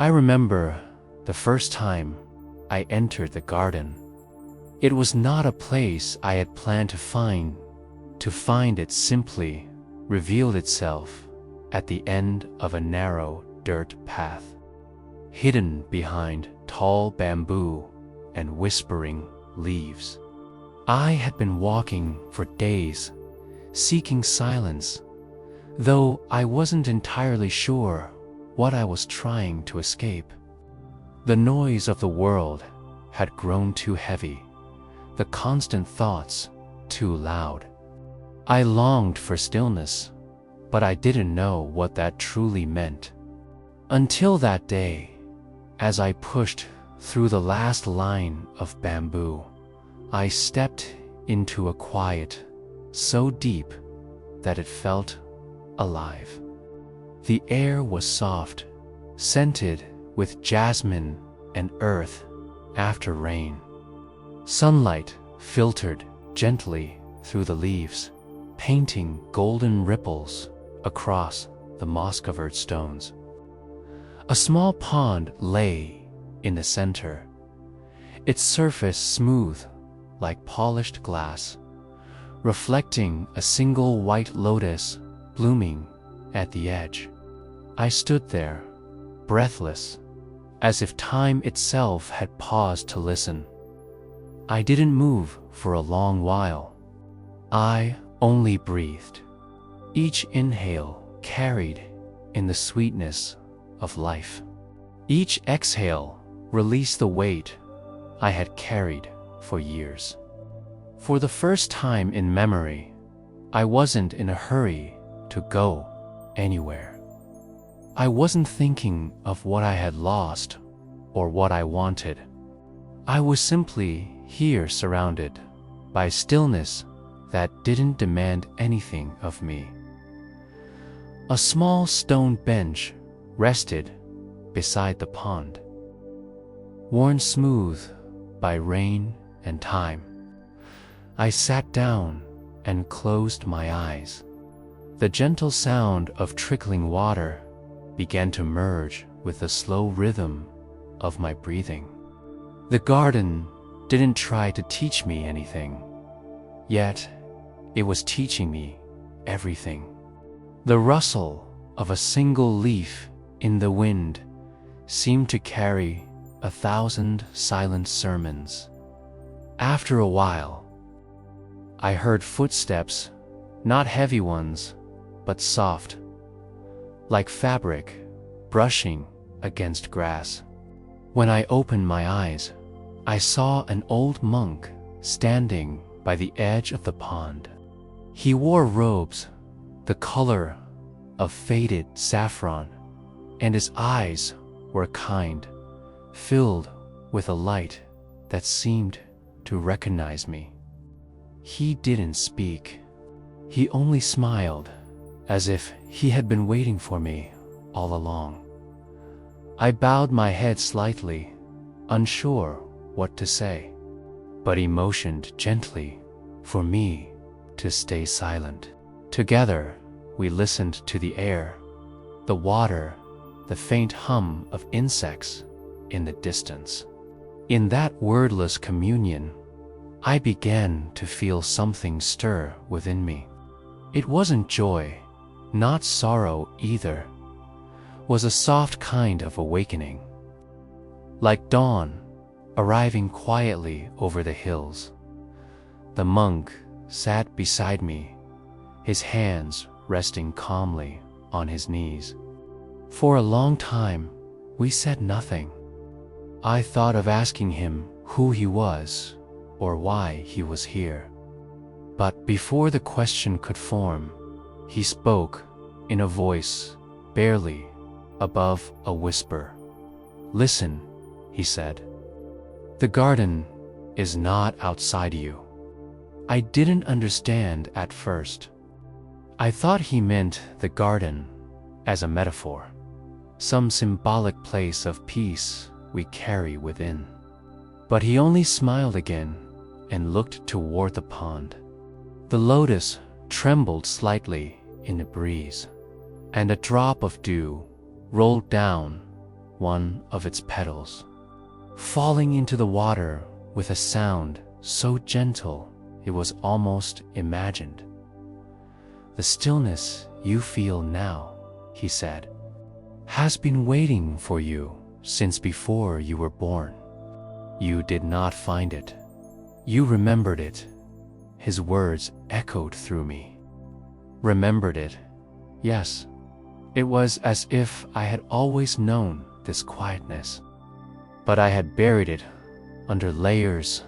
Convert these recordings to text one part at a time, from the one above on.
I remember the first time I entered the garden. It was not a place I had planned to find. To find it simply revealed itself at the end of a narrow dirt path, hidden behind tall bamboo and whispering leaves. I had been walking for days, seeking silence, though I wasn't entirely sure what I was trying to escape. The noise of the world had grown too heavy, the constant thoughts too loud. I longed for stillness, but I didn't know what that truly meant. Until that day, as I pushed through the last line of bamboo, I stepped into a quiet so deep that it felt alive. The air was soft, scented with jasmine and earth after rain. Sunlight filtered gently through the leaves, painting golden ripples across the moss-covered stones. A small pond lay in the center, its surface smooth like polished glass, reflecting a single white lotus blooming at the edge. I stood there, breathless, as if time itself had paused to listen. I didn't move for a long while. I only breathed. Each inhale carried in the sweetness of life. Each exhale released the weight I had carried for years. For the first time in memory, I wasn't in a hurry to go anywhere. I wasn't thinking of what I had lost or what I wanted. I was simply here, surrounded by stillness that didn't demand anything of me. A small stone bench rested beside the pond, worn smooth by rain and time. I sat down and closed my eyes. The gentle sound of trickling water began to merge with the slow rhythm of my breathing. The garden didn't try to teach me anything, yet it was teaching me everything. The rustle of a single leaf in the wind seemed to carry 1,000 silent sermons. After a while, I heard footsteps, not heavy ones, but soft, like fabric brushing against grass. When I opened my eyes, I saw an old monk standing by the edge of the pond. He wore robes the color of faded saffron, and his eyes were kind, filled with a light that seemed to recognize me. He didn't speak. He only smiled, as if he had been waiting for me all along. I bowed my head slightly, unsure what to say, but he motioned gently for me to stay silent. Together, we listened to the air, the water, the faint hum of insects in the distance. In that wordless communion, I began to feel something stir within me. It wasn't joy, not sorrow either. It was a soft kind of awakening. Like dawn, arriving quietly over the hills. The monk sat beside me, his hands resting calmly on his knees. For a long time, we said nothing. I thought of asking him who he was or why he was here. But before the question could form, he spoke in a voice barely above a whisper. "Listen," he said. "The garden is not outside you." I didn't understand at first. I thought he meant the garden as a metaphor, some symbolic place of peace we carry within. But he only smiled again and looked toward the pond. The lotus trembled slightly in the breeze, and a drop of dew rolled down one of its petals, falling into the water with a sound so gentle it was almost imagined. "The stillness you feel now," he said, "has been waiting for you since before you were born. You did not find it. You remembered it." His words echoed through me. Remembered it. Yes. It was as if I had always known this quietness, but I had buried it under layers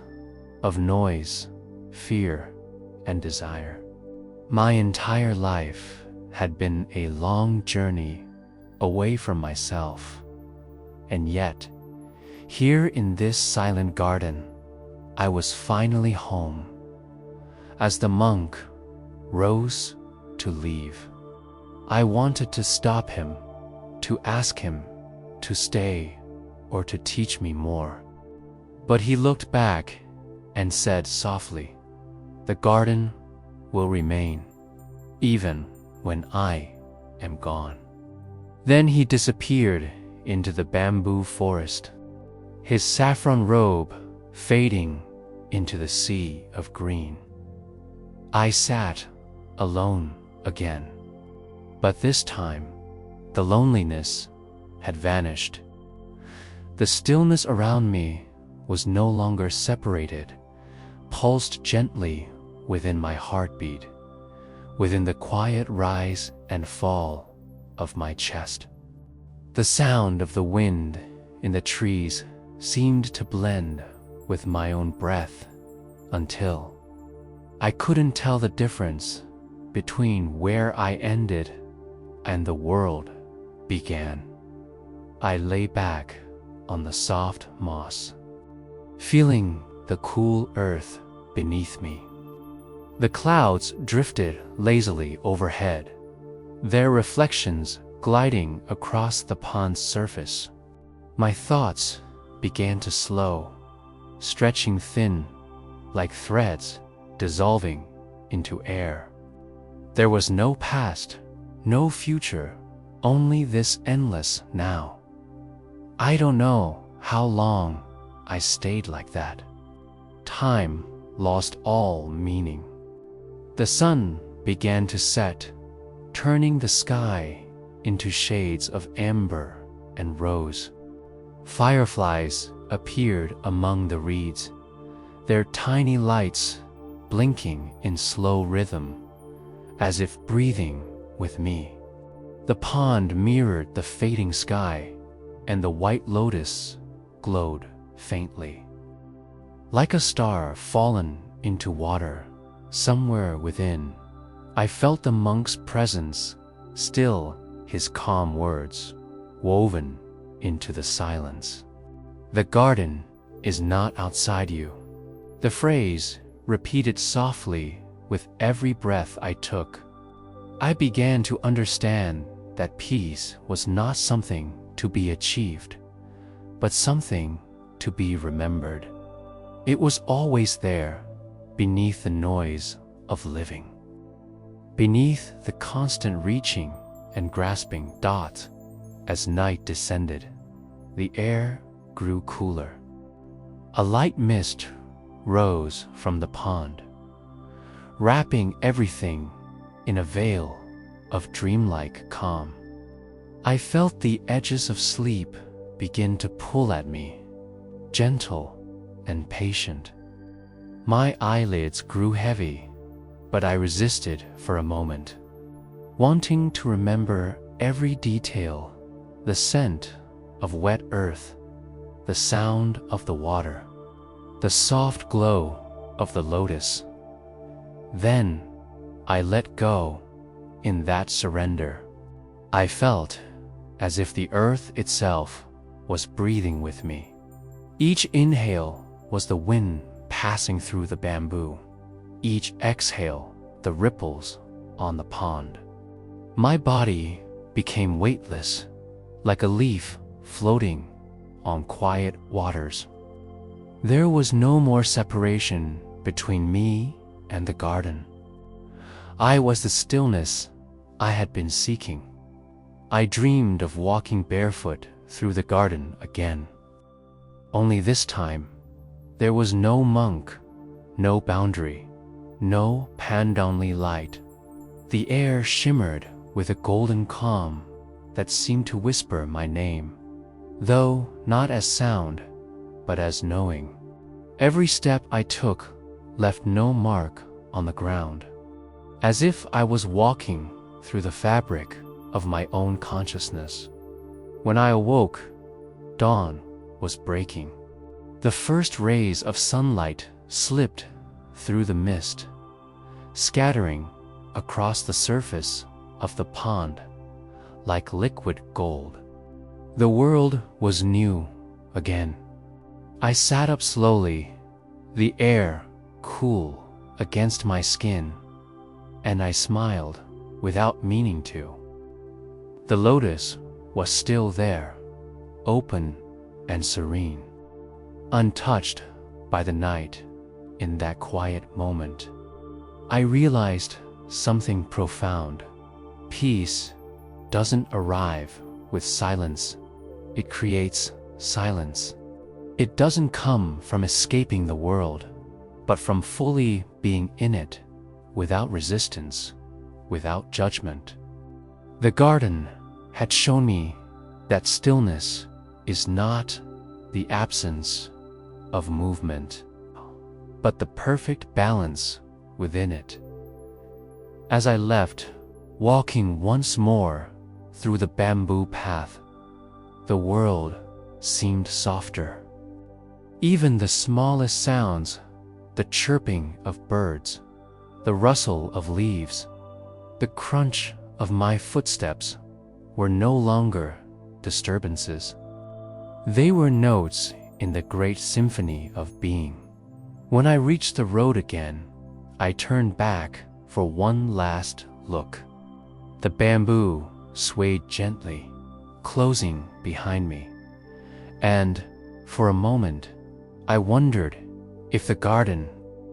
of noise, fear, and desire. My entire life had been a long journey away from myself, and yet, here in this silent garden, I was finally home. As the monk rose to leave, I wanted to stop him, to ask him to stay or to teach me more. But he looked back and said softly, "The garden will remain, even when I am gone." Then he disappeared into the bamboo forest, his saffron robe fading into the sea of green. I sat alone again, but this time the loneliness had vanished. The stillness around me was no longer separated, pulsed gently within my heartbeat, within the quiet rise and fall of my chest. The sound of the wind in the trees seemed to blend with my own breath until I couldn't tell the difference between where I ended and the world began. I lay back on the soft moss, feeling the cool earth beneath me. The clouds drifted lazily overhead, their reflections gliding across the pond's surface. My thoughts began to slow, stretching thin like threads dissolving into air. There was no past, no future, only this endless now. I don't know how long I stayed like that. Time lost all meaning. The sun began to set, turning the sky into shades of amber and rose. Fireflies appeared among the reeds, their tiny lights blinking in slow rhythm, as if breathing with me. The pond mirrored the fading sky, and the white lotus glowed faintly. Like a star fallen into water, somewhere within, I felt the monk's presence, still his calm words, woven into the silence. "The garden is not outside you." The phrase repeated softly with every breath I took. I began to understand that peace was not something to be achieved, but something to be remembered. It was always there, beneath the noise of living, beneath the constant reaching and grasping dot. As night descended, the air grew cooler. A light mist rose from the pond, wrapping everything in a veil of dreamlike calm. I felt the edges of sleep begin to pull at me, gentle and patient. My eyelids grew heavy, but I resisted for a moment, wanting to remember every detail: the scent of wet earth, the sound of the water, the soft glow of the lotus. Then I let go in that surrender. I felt as if the earth itself was breathing with me. Each inhale was the wind passing through the bamboo, each exhale the ripples on the pond. My body became weightless, like a leaf floating on quiet waters. There was no more separation between me and the garden. I was the stillness I had been seeking. I dreamed of walking barefoot through the garden again. Only this time, there was no monk, no boundary, no pandonly light. The air shimmered with a golden calm that seemed to whisper my name, though not as sound, but as knowing. Every step I took left no mark on the ground, as if I was walking through the fabric of my own consciousness. When I awoke, dawn was breaking. The first rays of sunlight slipped through the mist, scattering across the surface of the pond like liquid gold. The world was new again. I sat up slowly, the air cool against my skin, and I smiled without meaning to. The lotus was still there, open and serene, untouched by the night. In that quiet moment, I realized something profound. Peace doesn't arrive with silence, it creates silence. It doesn't come from escaping the world, but from fully being in it, without resistance, without judgment. The garden had shown me that stillness is not the absence of movement, but the perfect balance within it. As I left, walking once more through the bamboo path, the world seemed softer. Even the smallest sounds, the chirping of birds, the rustle of leaves, the crunch of my footsteps, were no longer disturbances. They were notes in the great symphony of being. When I reached the road again, I turned back for one last look. The bamboo swayed gently, closing behind me, and for a moment, I wondered if the garden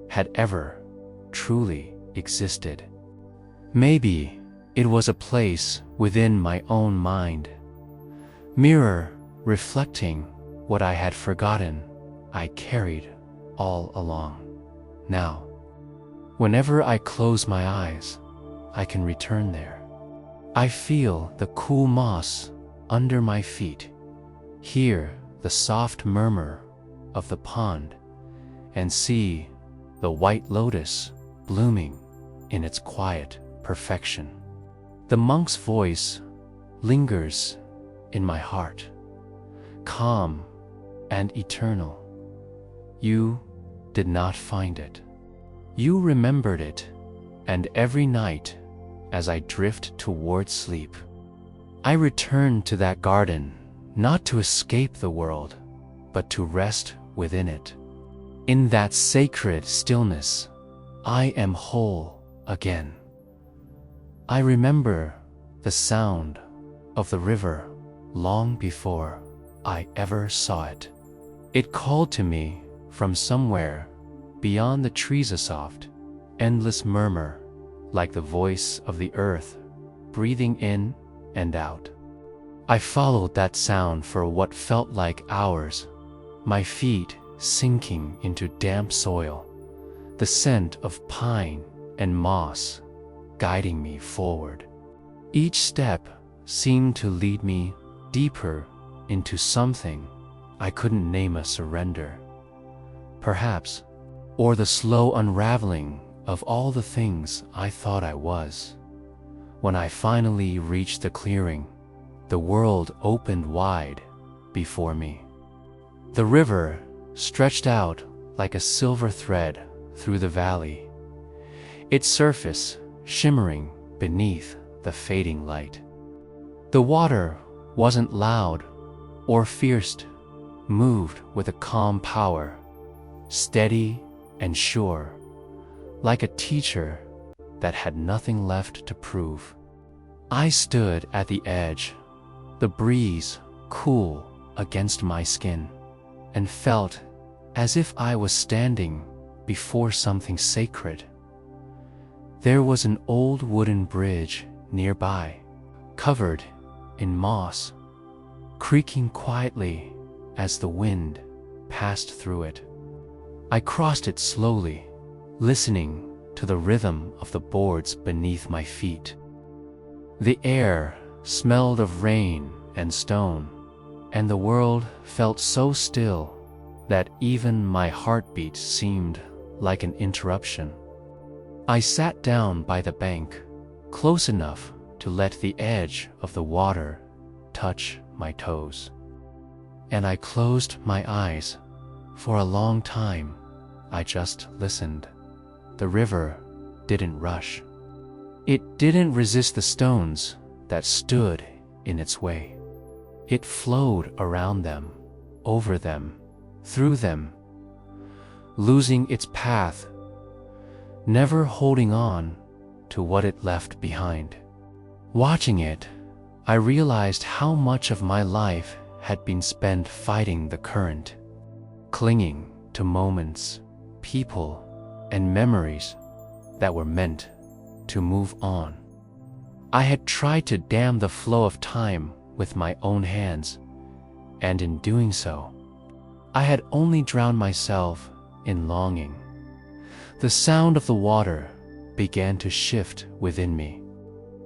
had ever truly existed. Maybe it was a place within my own mind, mirror reflecting what I had forgotten I carried all along. Now, whenever I close my eyes, I can return there. I feel the cool moss under my feet, hear the soft murmur of the pond, and see the white lotus blooming in its quiet perfection. The monk's voice lingers in my heart, calm and eternal. You did not find it. You remembered it, and every night, as I drift toward sleep, I return to that garden, not to escape the world, but to rest within it. In that sacred stillness, I am whole again. I remember the sound of the river long before I ever saw it. It called to me from somewhere beyond the trees, a soft, endless murmur, like the voice of the earth, breathing in and out. I followed that sound for what felt like hours, my feet sinking into damp soil, the scent of pine and moss guiding me forward. Each step seemed to lead me deeper into something I couldn't name, a surrender, perhaps, or the slow unraveling of all the things I thought I was. When I finally reached the clearing, the world opened wide before me. The river stretched out like a silver thread through the valley, its surface shimmering beneath the fading light. The water wasn't loud or fierce, moved with a calm power, steady and sure, like a teacher that had nothing left to prove. I stood at the edge, the breeze cool against my skin, and felt as if I was standing before something sacred. There was an old wooden bridge nearby, covered in moss, creaking quietly as the wind passed through it. I crossed it slowly, listening to the rhythm of the boards beneath my feet. The air smelled of rain and stone, and the world felt so still that even my heartbeat seemed like an interruption. I sat down by the bank, close enough to let the edge of the water touch my toes. And I closed my eyes. For a long time, I just listened. The river didn't rush. It didn't resist the stones that stood in its way. It flowed around them, over them, through them, losing its path, never holding on to what it left behind. Watching it, I realized how much of my life had been spent fighting the current, clinging to moments, people, and memories that were meant to move on. I had tried to dam the flow of time with my own hands, and in doing so, I had only drowned myself in longing. The sound of the water began to shift within me.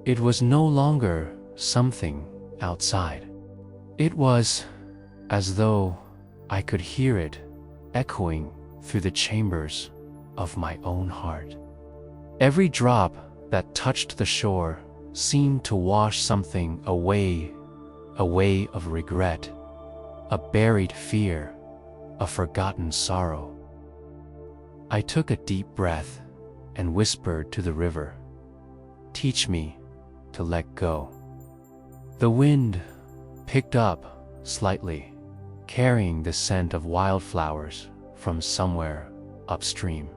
It was no longer something outside. It was as though I could hear it echoing through the chambers of my own heart. Every drop that touched the shore seemed to wash something away, a way of regret, a buried fear, a forgotten sorrow. I took a deep breath and whispered to the river, "Teach me to let go." The wind picked up slightly, carrying the scent of wildflowers from somewhere upstream.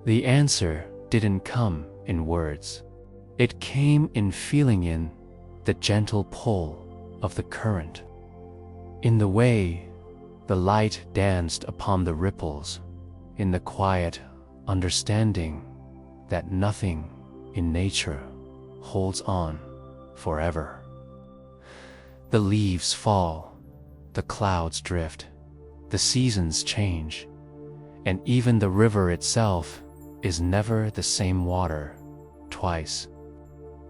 The answer didn't come in words. It came in feeling, in the gentle pull of the current, in the way the light danced upon the ripples, in the quiet understanding that nothing in nature holds on forever. The leaves fall, the clouds drift, the seasons change, and even the river itself is never the same water twice.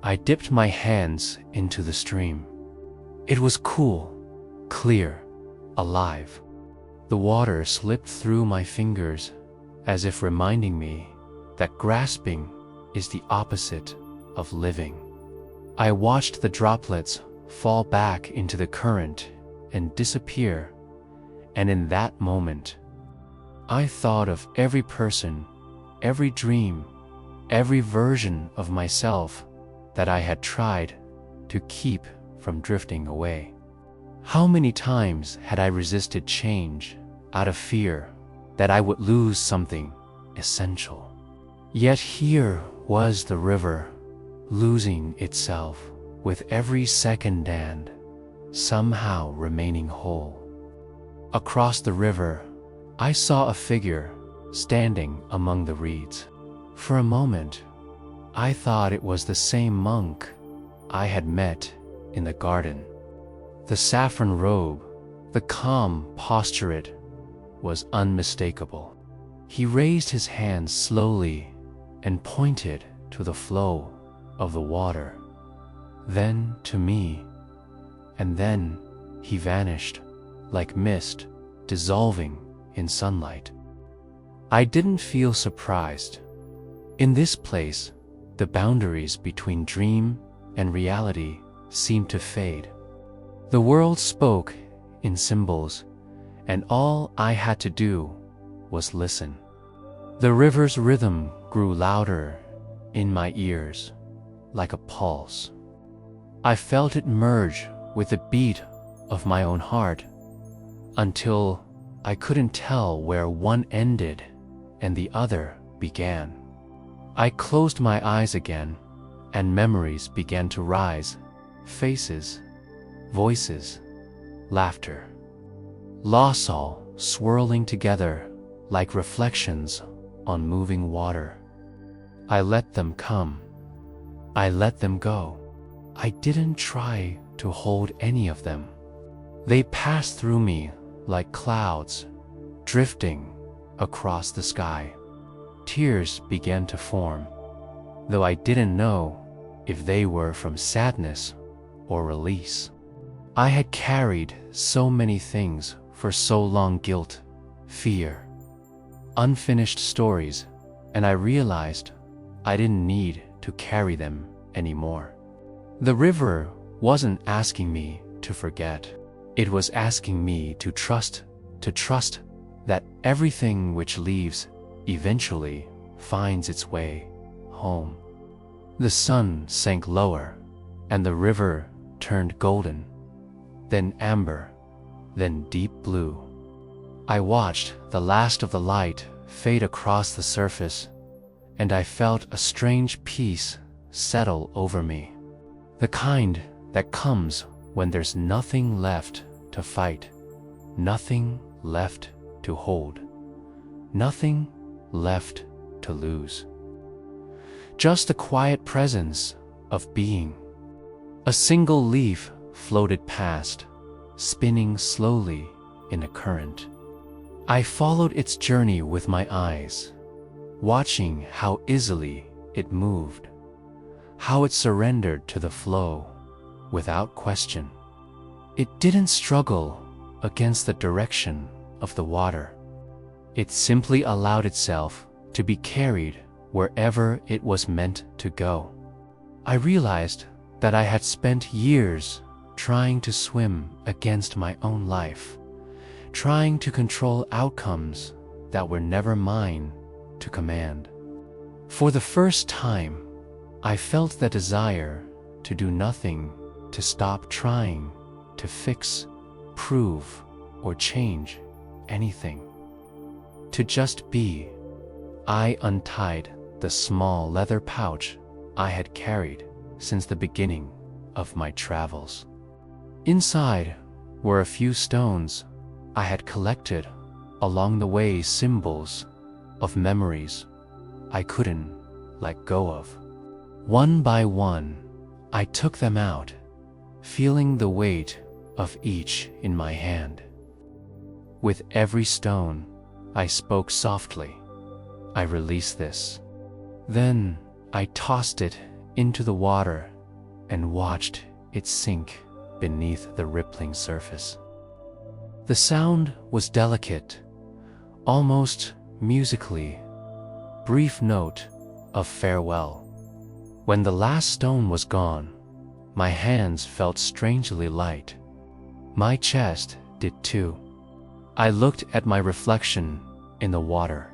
I dipped my hands into the stream. It was cool, clear, alive. The water slipped through my fingers as if reminding me that grasping is the opposite of living. I watched the droplets fall back into the current and disappear, and in that moment, I thought of every person, every dream, every version of myself that I had tried to keep from drifting away. How many times had I resisted change out of fear that I would lose something essential? Yet here was the river, losing itself with every second and somehow remaining whole. Across the river, I saw a figure standing among the reeds. For a moment, I thought it was the same monk I had met in the garden. The saffron robe, the calm posture, it was unmistakable. He raised his hands slowly and pointed to the flow of the water, then to me, and then he vanished like mist dissolving in sunlight. I didn't feel surprised. In this place, the boundaries between dream and reality seemed to fade. The world spoke in symbols, and all I had to do was listen. The river's rhythm grew louder in my ears, like a pulse. I felt it merge with the beat of my own heart, until I couldn't tell where one ended and the other began. I closed my eyes again, and memories began to rise, faces, voices, laughter. Loss all swirling together like reflections on moving water. I let them come. I let them go. I didn't try to hold any of them. They passed through me like clouds, drifting across the sky. Tears began to form, though I didn't know if they were from sadness or release. I had carried so many things for so long: guilt, fear, unfinished stories, and I realized I didn't need to carry them anymore. The river wasn't asking me to forget. It was asking me to trust that everything which leaves eventually finds its way home. The sun sank lower, and the river turned golden, then amber, then deep blue. I watched the last of the light fade across the surface, and I felt a strange peace settle over me. The kind that comes when there's nothing left to fight, nothing left to hold, nothing left to lose. Just the quiet presence of being. A single leaf floated past, spinning slowly in a current. I followed its journey with my eyes, watching how easily it moved, how it surrendered to the flow without question. It didn't struggle against the direction of the water. It simply allowed itself to be carried wherever it was meant to go. I realized that I had spent years trying to swim against my own life, trying to control outcomes that were never mine to command. For the first time, I felt the desire to do nothing, to stop trying to fix, prove, or change anything. To just be. I untied the small leather pouch I had carried since the beginning of my travels. Inside were a few stones I had collected along the way, symbols of memories I couldn't let go of. One by one, I took them out, feeling the weight of each in my hand. With every stone, I spoke softly. I release this. Then I tossed it into the water and watched it sink beneath the rippling surface. The sound was delicate, almost musically, brief note of farewell. When the last stone was gone, my hands felt strangely light. My chest did too. I looked at my reflection in the water.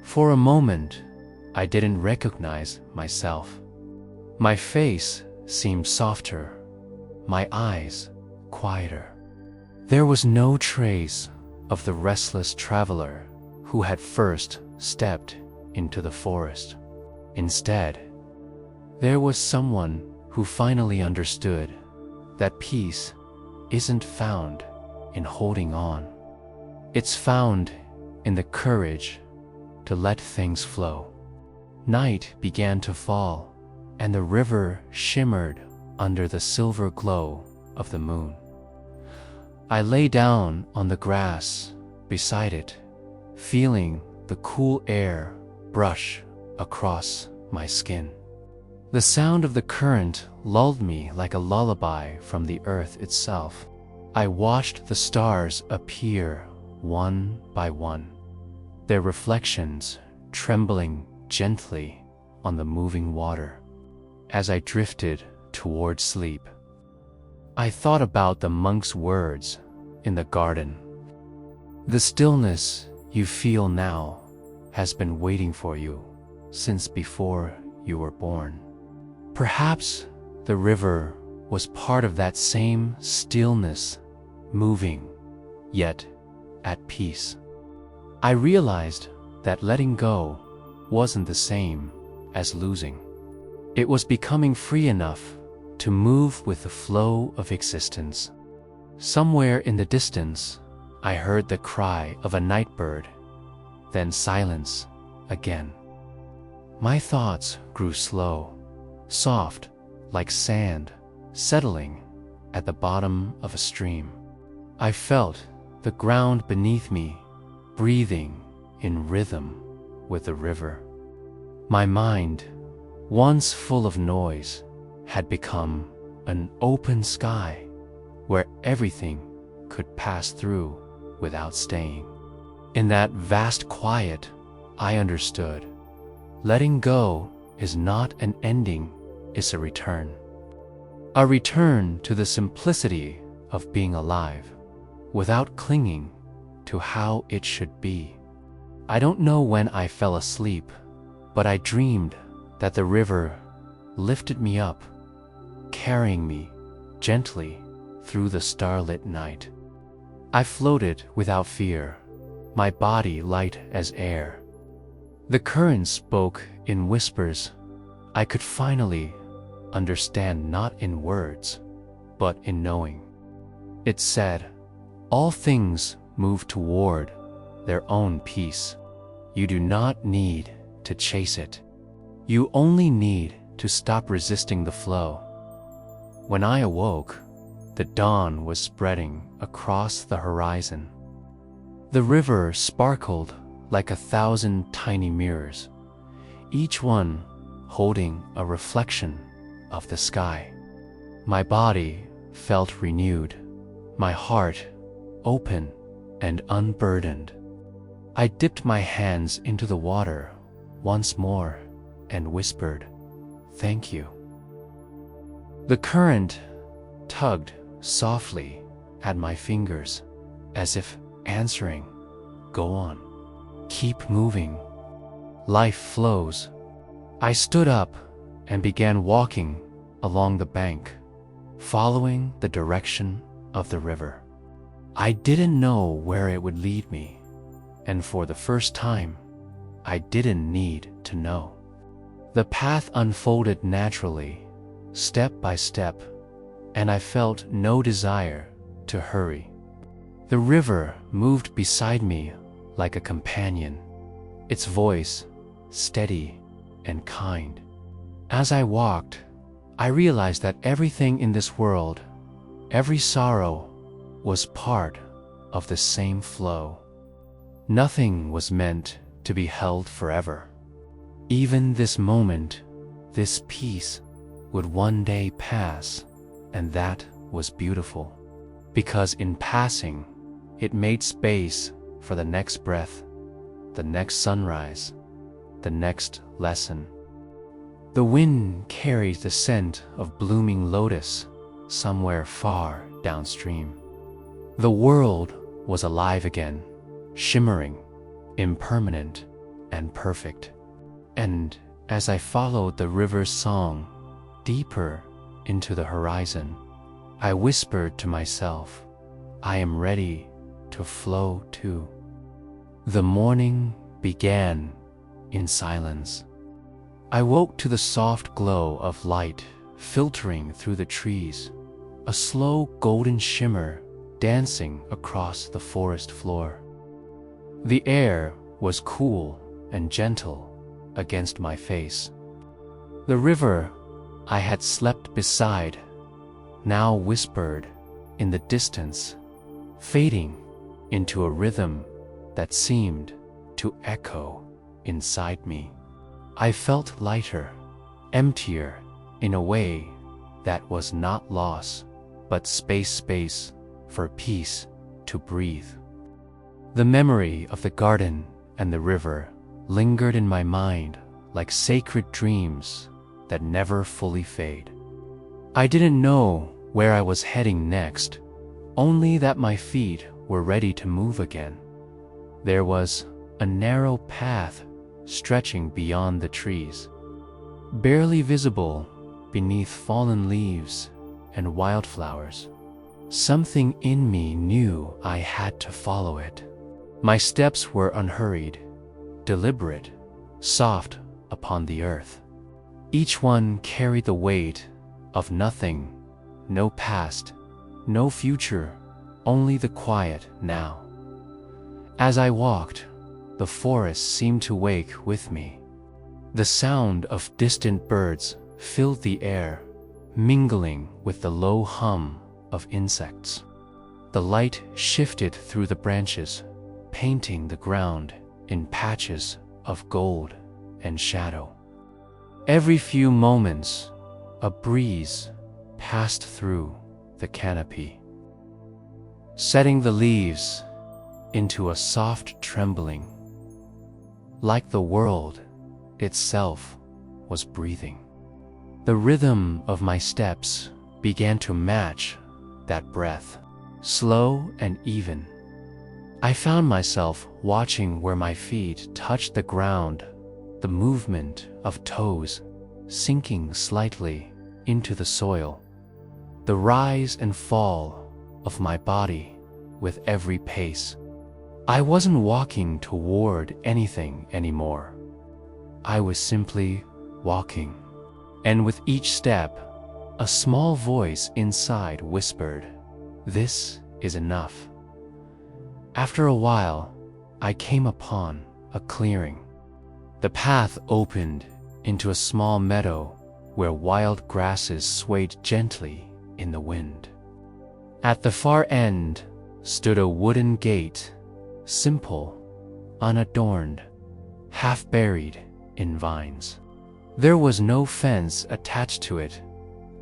For a moment, I didn't recognize myself. My face seemed softer, my eyes quieter. There was no trace of the restless traveler who had first stepped into the forest. Instead, there was someone who finally understood that peace isn't found in holding on. It's found in the courage to let things flow. Night began to fall, and the river shimmered under the silver glow of the moon. I lay down on the grass beside it, feeling the cool air brush across my skin. The sound of the current lulled me like a lullaby from the earth itself. I watched the stars appear one by one, their reflections trembling gently on the moving water. As I drifted toward sleep, I thought about the monk's words in the garden. The stillness you feel now has been waiting for you since before you were born. Perhaps the river was part of that same stillness, moving, yet at peace. I realized that letting go wasn't the same as losing. It was becoming free enough to move with the flow of existence. Somewhere in the distance, I heard the cry of a night bird, then silence again. My thoughts grew slow, soft like sand settling at the bottom of a stream. I felt the ground beneath me breathing in rhythm with the river. My mind, once full of noise, had become an open sky where everything could pass through without staying. In that vast quiet, I understood. Letting go is not an ending, it's a return. A return to the simplicity of being alive, without clinging to how it should be. I don't know when I fell asleep, but I dreamed that the river lifted me up, carrying me gently through the starlit night. I floated without fear, my body light as air. The current spoke in whispers I could finally understand, not in words, but in knowing. It said, all things move toward their own peace. You do not need to chase it. You only need to stop resisting the flow. When I awoke, the dawn was spreading across the horizon. The river sparkled like 1,000 tiny mirrors, each one holding a reflection of the sky. My body felt renewed, my heart open and unburdened. I dipped my hands into the water once more and whispered, "Thank you." The current tugged softly at my fingers, as if answering, "Go on. Keep moving. Life flows." I stood up and began walking along the bank, following the direction of the river. I didn't know where it would lead me, and for the first time, I didn't need to know. The path unfolded naturally, step by step, and I felt no desire to hurry. The river moved beside me like a companion, its voice steady and kind. As I walked, I realized that everything in this world, every sorrow, was part of the same flow. Nothing was meant to be held forever. Even this moment, this peace, would one day pass, and that was beautiful, because in passing, it made space for the next breath, the next sunrise, the next lesson. The wind carried the scent of blooming lotus somewhere far downstream. The world was alive again, shimmering, impermanent, and perfect. And as I followed the river's song deeper into the horizon, I whispered to myself, I am ready to flow too. The morning began in silence. I woke to the soft glow of light filtering through the trees, a slow golden shimmer dancing across the forest floor. The air was cool and gentle against my face. The river I had slept beside now whispered in the distance, fading into a rhythm that seemed to echo inside me. I felt lighter, emptier in a way that was not loss, but space for peace to breathe. The memory of the garden and the river lingered in my mind like sacred dreams that never fully fade. I didn't know where I was heading next, only that my feet were ready to move again. There was a narrow path stretching beyond the trees, barely visible beneath fallen leaves and wildflowers. Something in me knew I had to follow it. My steps were unhurried, deliberate, soft upon the earth. Each one carried the weight of nothing, no past, no future, only the quiet now. As I walked, the forest seemed to wake with me. The sound of distant birds filled the air, mingling with the low hum of insects. The light shifted through the branches, painting the ground in patches of gold and shadow. Every few moments, a breeze passed through the canopy, setting the leaves into a soft trembling, like the world itself was breathing. The rhythm of my steps began to match that breath, slow and even. I found myself watching where my feet touched the ground, the movement of toes sinking slightly into the soil, the rise and fall of my body with every pace. I wasn't walking toward anything anymore. I was simply walking. And with each step, a small voice inside whispered, "This is enough." After a while, I came upon a clearing. The path opened into a small meadow where wild grasses swayed gently in the wind. At the far end stood a wooden gate, simple, unadorned, half buried in vines. There was no fence attached to it,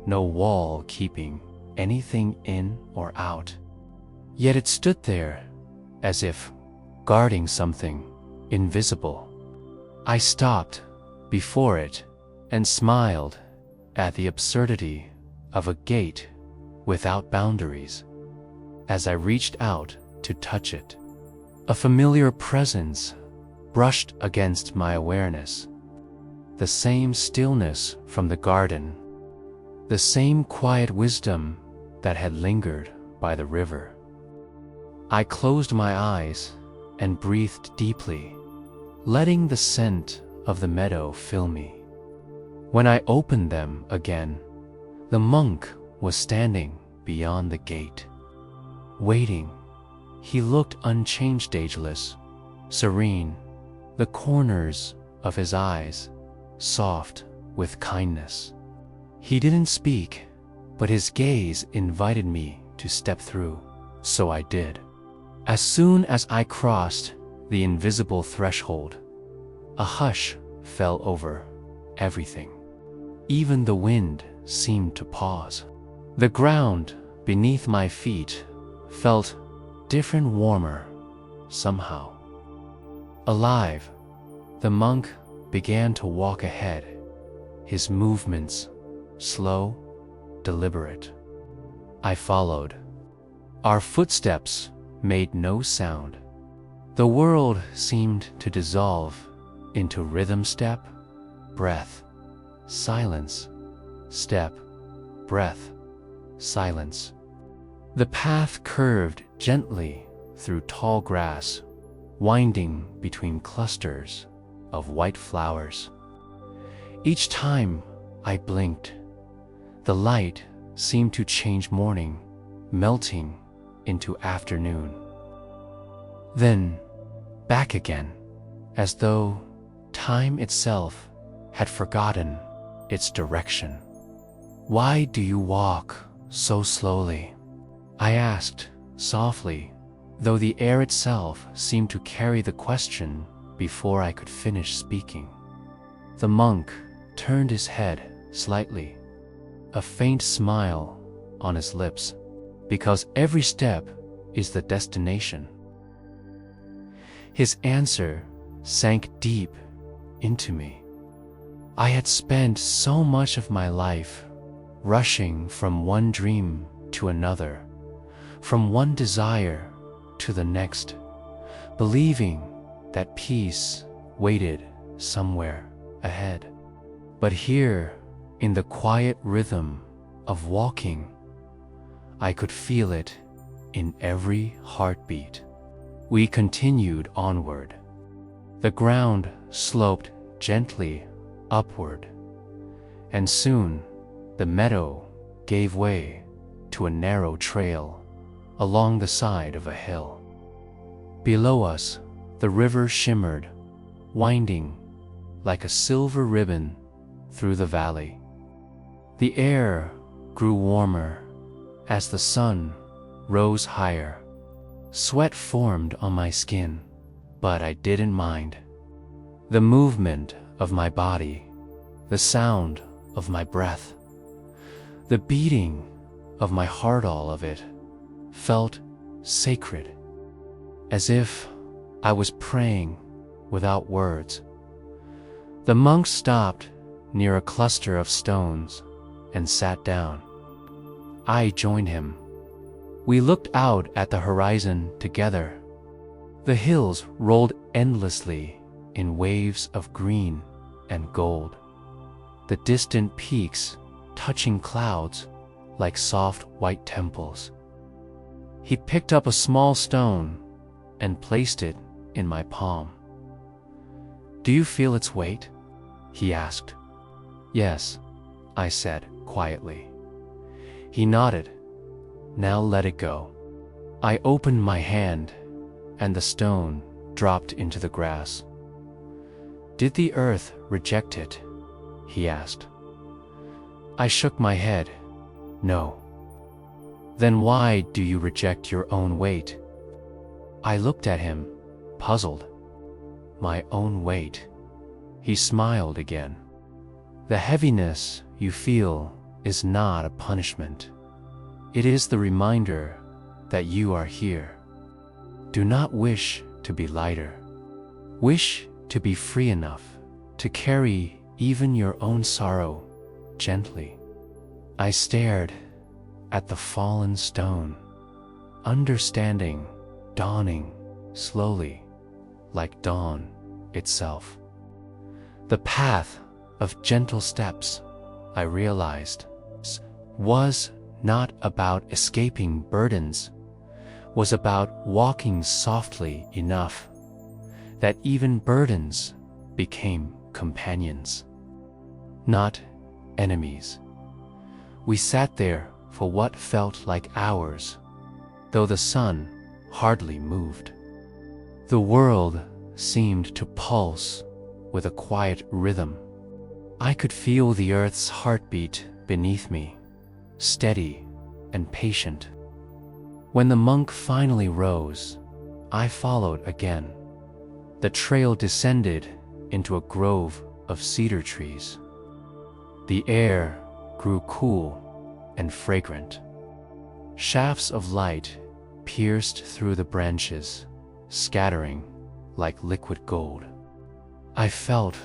no wall keeping anything in or out. Yet it stood there as if guarding something invisible. I stopped before it and smiled at the absurdity of a gate without boundaries. As I reached out to touch it, a familiar presence brushed against my awareness. The same stillness from the garden, the same quiet wisdom that had lingered by the river. I closed my eyes and breathed deeply, letting the scent of the meadow fill me. When I opened them again, the monk was standing beyond the gate, waiting. He looked unchanged, ageless, serene, the corners of his eyes soft with kindness. He didn't speak, but his gaze invited me to step through, so I did. As soon as I crossed the invisible threshold, a hush fell over everything. Even the wind seemed to pause. The ground beneath my feet felt different, warmer, somehow. Alive, the monk began to walk ahead, his movements slow, deliberate. I followed. Our footsteps made no sound. The world seemed to dissolve into rhythm: step, breath, silence, step, breath, silence. The path curved gently through tall grass, winding between clusters of white flowers. Each time I blinked, the light seemed to change morning, melting into afternoon. Then back again, as though time itself had forgotten its direction. "Why do you walk so slowly?" I asked softly, though the air itself seemed to carry the question before I could finish speaking. The monk turned his head slightly, a faint smile on his lips. "Because every step is the destination." His answer sank deep into me. I had spent so much of my life rushing from one dream to another, from one desire to the next, believing that peace waited somewhere ahead. But here, in the quiet rhythm of walking, I could feel it in every heartbeat. We continued onward. The ground sloped gently upward, and soon the meadow gave way to a narrow trail along the side of a hill. Below us, the river shimmered, winding like a silver ribbon through the valley. The air grew warmer as the sun rose higher. Sweat formed on my skin, but I didn't mind. The movement of my body, the sound of my breath, the beating of my heart, all of it felt sacred, as if I was praying without words. The monk stopped near a cluster of stones and sat down. I joined him. We looked out at the horizon together. The hills rolled endlessly in waves of green and gold, the distant peaks touching clouds like soft white temples. He picked up a small stone and placed it in my palm. "Do you feel its weight?" he asked. "Yes," I said quietly. He nodded. "Now let it go." I opened my hand, and the stone dropped into the grass. "Did the earth reject it?" he asked. I shook my head. "No." "Then why do you reject your own weight?" I looked at him, puzzled. "My own weight?" He smiled again. "The heaviness you feel is not a punishment. It is the reminder that you are here. Do not wish to be lighter. Wish to be free enough to carry even your own sorrow gently." I stared at the fallen stone, understanding dawning slowly, like dawn itself. The path of gentle steps, I realized, was not about escaping burdens, was about walking softly enough that even burdens became companions, not enemies. We sat there for what felt like hours, though the sun hardly moved. The world seemed to pulse with a quiet rhythm. I could feel the earth's heartbeat beneath me, steady and patient. When the monk finally rose, I followed again. The trail descended into a grove of cedar trees. The air grew cool and fragrant. Shafts of light pierced through the branches, scattering like liquid gold. I felt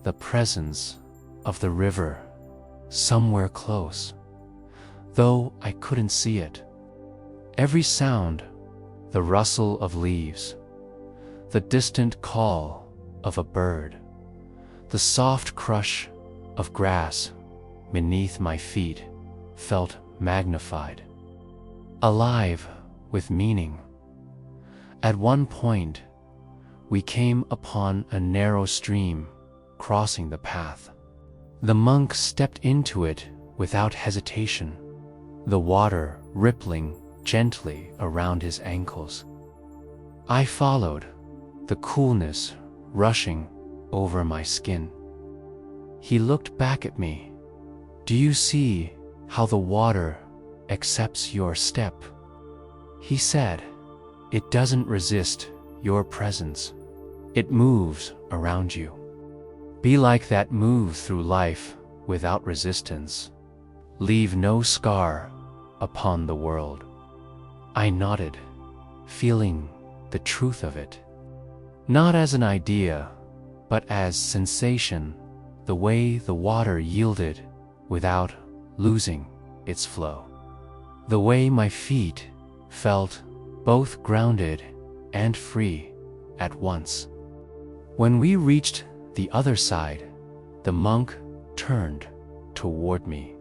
the presence of the river somewhere close, though I couldn't see it. Every sound, the rustle of leaves, the distant call of a bird, the soft crush of grass beneath my feet felt magnified, alive with meaning. At one point, we came upon a narrow stream crossing the path. The monk stepped into it without hesitation, the water rippling gently around his ankles. I followed, the coolness rushing over my skin. He looked back at me. "Do you see how the water accepts your step?" he said. "It doesn't resist your presence. It moves around you. Be like that move through life without resistance. Leave no scar upon the world." I nodded, feeling the truth of it. Not as an idea, but as sensation, the way the water yielded without losing its flow. The way my feet felt both grounded and free at once. When we reached the other side, the monk turned toward me.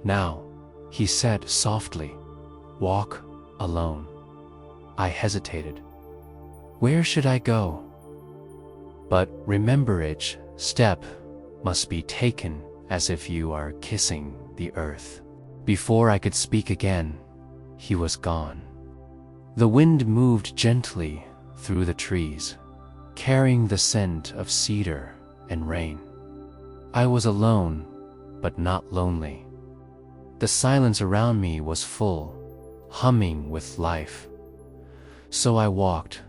"Now," he said softly, "walk alone." I hesitated. Where should I go? But remember, each step must be taken as if you are kissing the earth. Before I could speak again, he was gone. The wind moved gently through the trees, carrying the scent of cedar and rain. I was alone, but not lonely. The silence around me was full, humming with life. So I walked,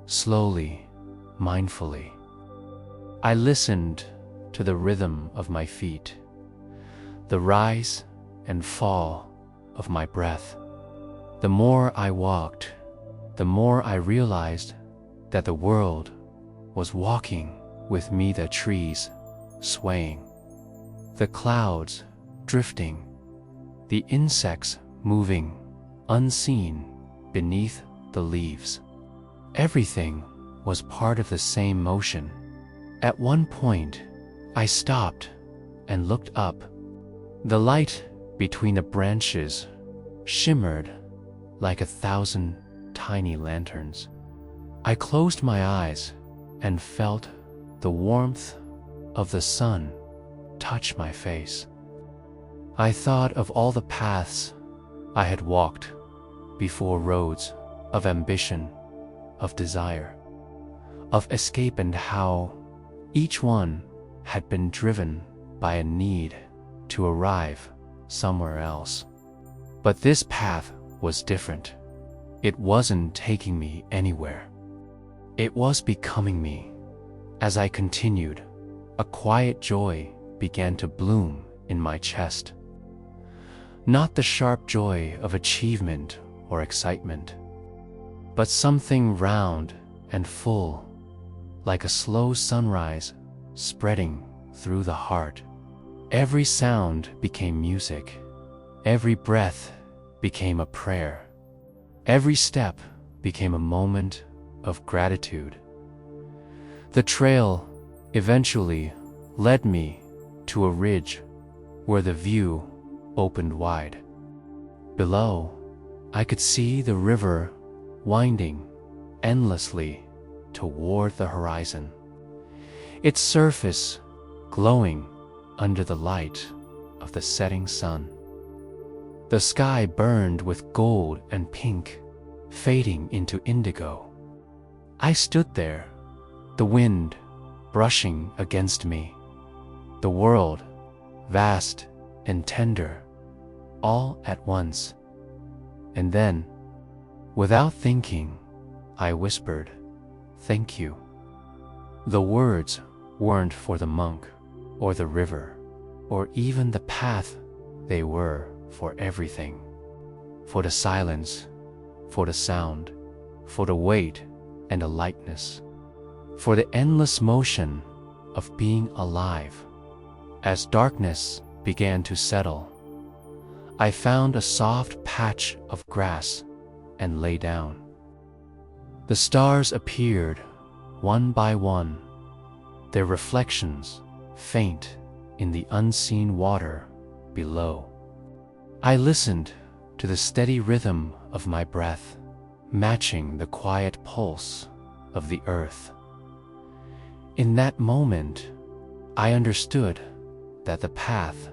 slowly, mindfully. I listened to the rhythm of my feet, the rise and fall of my breath. The more I walked, the more I realized that the world was walking with me, the trees swaying, the clouds drifting, the insects moving unseen beneath the leaves. Everything was part of the same motion. At one point, I stopped and looked up. The light between the branches shimmered like 1,000 tiny lanterns. I closed my eyes and felt the warmth of the sun touch my face. I thought of all the paths I had walked before, roads of ambition, of desire, of escape, and how each one had been driven by a need to arrive somewhere else. But this path was different. It wasn't taking me anywhere. It was becoming me. As I continued, a quiet joy began to bloom in my chest. Not the sharp joy of achievement or excitement, but something round and full, like a slow sunrise spreading through the heart. Every sound became music. Every breath became a prayer. Every step became a moment of gratitude. The trail eventually led me to a ridge where the view opened wide. Below, I could see the river winding endlessly toward the horizon, its surface glowing under the light of the setting sun. The sky burned with gold and pink, fading into indigo. I stood there, the wind brushing against me, the world vast and tender, all at once. And then, without thinking, I whispered, "Thank you." The words weren't for the monk or the river or even the path. They were for everything, for the silence, for the sound, for the weight and the lightness, for the endless motion of being alive. As darkness began to settle, I found a soft patch of grass and lay down. The stars appeared one by one, their reflections faint in the unseen water below. I listened to the steady rhythm of my breath, matching the quiet pulse of the earth. In that moment, I understood that the path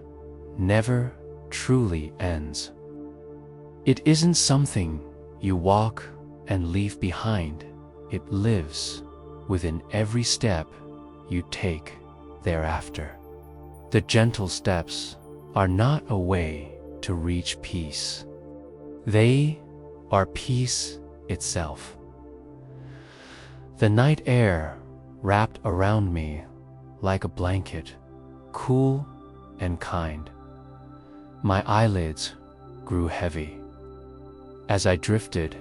never truly ends. It isn't something you walk and leave behind. It lives within every step you take thereafter. The gentle steps are not a way to reach peace. They are peace itself. The night air wrapped around me like a blanket, cool and kind. My eyelids grew heavy. As I drifted